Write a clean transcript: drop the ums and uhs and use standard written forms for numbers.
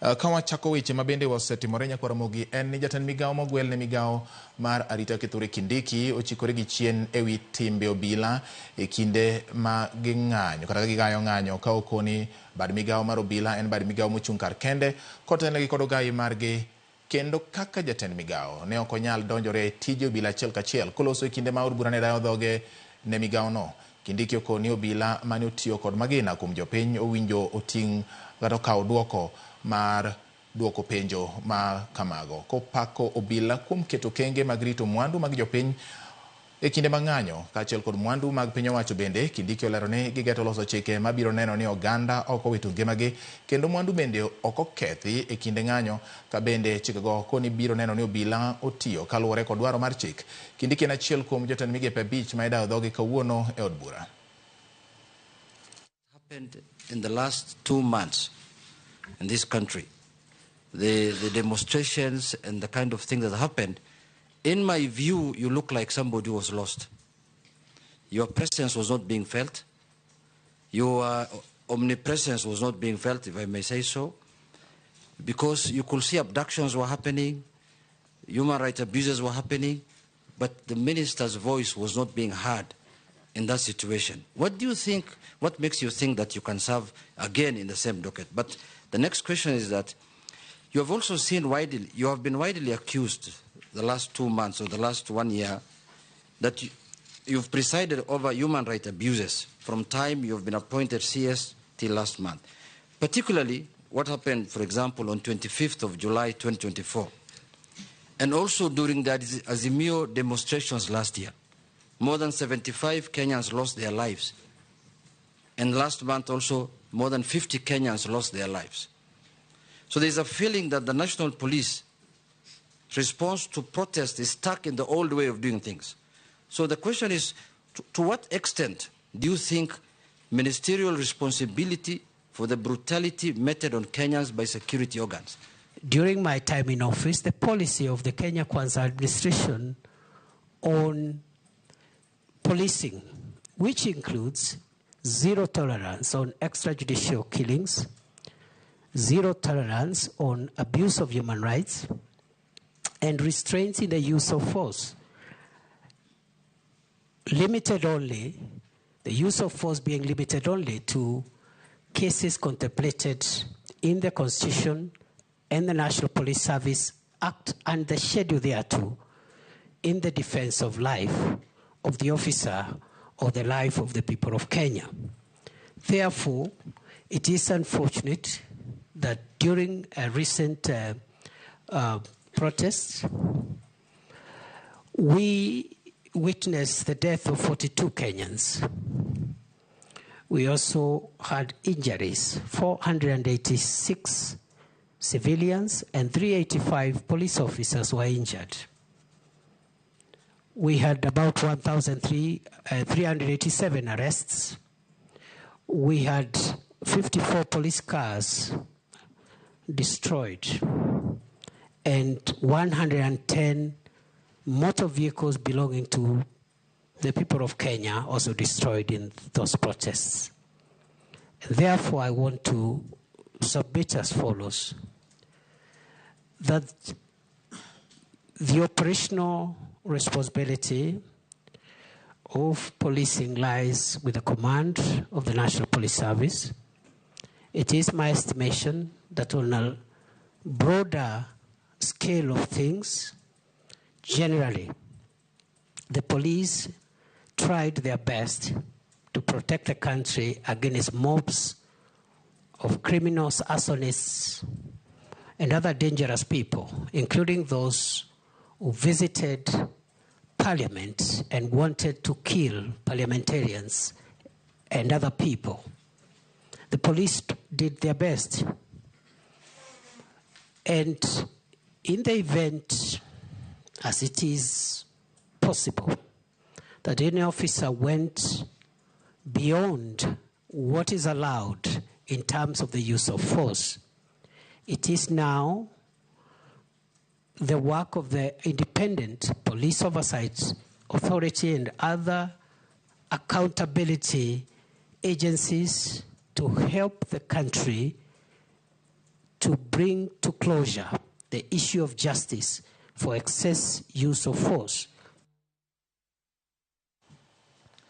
Kawa chako weche mabende wasetimore Ramogi en ni jatend migao mogwel ne migao mar arita Kithure Kindiki ochikore gi chien ewi timbe obila e kinde ma ging'anyo kata gigayo ng'anyo ka okoni bad migao mar obila en bad migao mochung' kar kende kotenle gi kod ogai margi kendo kaka jatend migao ne ok onyal donjore tije obila achiel kachiel koloso e kinde ma od bura ne dayo dhoge ne migao no. Kindiki okoni obila mane otiyo kod magina kuom jopiny owinjo oting' kata okawo duoko mar duoko penjo ma kamago kopako obila kuom keto kenge mag rito mwandu mag jopiny e kinde mang'anyo kaachiel kod mwandu mag piny owacho bende. Kindiki olero ni gigeto loso chike mabiro neno ni oganda ok owito ngimagi kendo mwandu bende ok okethi e kinde ng'anyo ka bende chikego koni biro neno ni obila otiyo kaluwore kod dwaro mar chik. Kindiki en achiel kuom jotend migepe 5 ma idayo dhogi kawuono e od bura. Happened in the last 2 months in this country, the demonstrations and the kind of thing that happened, in my view, you look like somebody was lost. Your presence was not being felt. Your omnipresence was not being felt, if I may say so, because you could see abductions were happening, human rights abuses were happening, but the minister's voice was not being heard in that situation. What do you think, what makes you think that you can serve again in the same docket? But the next question is that you have also seen widely, you have been widely accused the last 2 months or the last 1 year that you've presided over human rights abuses from time you've been appointed CS till last month. Particularly what happened, for example, on 25th of July 2024 and also during the Azimio demonstrations last year. More than 75 Kenyans lost their lives. And last month also, more than 50 Kenyans lost their lives. So there's a feeling that the national police response to protest is stuck in the old way of doing things. So the question is, to what extent do you think ministerial responsibility for the brutality meted on Kenyans by security organs? During my time in office, the policy of the Kenya Kwanza administration on policing, which includes zero tolerance on extrajudicial killings, zero tolerance on abuse of human rights, and restraints in the use of force. Limited only, the use of force being limited only to cases contemplated in the Constitution and the National Police Service Act and the schedule thereto in the defense of life of the officer or the life of the people of Kenya. Therefore, it is unfortunate that during a recent protest, we witnessed the death of 42 Kenyans. We also had injuries, 486 civilians and 385 police officers were injured. We had about 1,387 arrests. We had 54 police cars destroyed and 110 motor vehicles belonging to the people of Kenya also destroyed in those protests. Therefore, I want to submit as follows: that the operational responsibility of policing lies with the command of the National Police Service. It is my estimation that on a broader scale of things, generally, the police tried their best to protect the country against mobs of criminals, arsonists, and other dangerous people, including those who visited Parliament and wanted to kill parliamentarians and other people. The police did their best. And in the event, as it is possible, that any officer went beyond what is allowed in terms of the use of force, it is now the work of the Independent Police Oversight Authority and other accountability agencies to help the country to bring to closure the issue of justice for excess use of force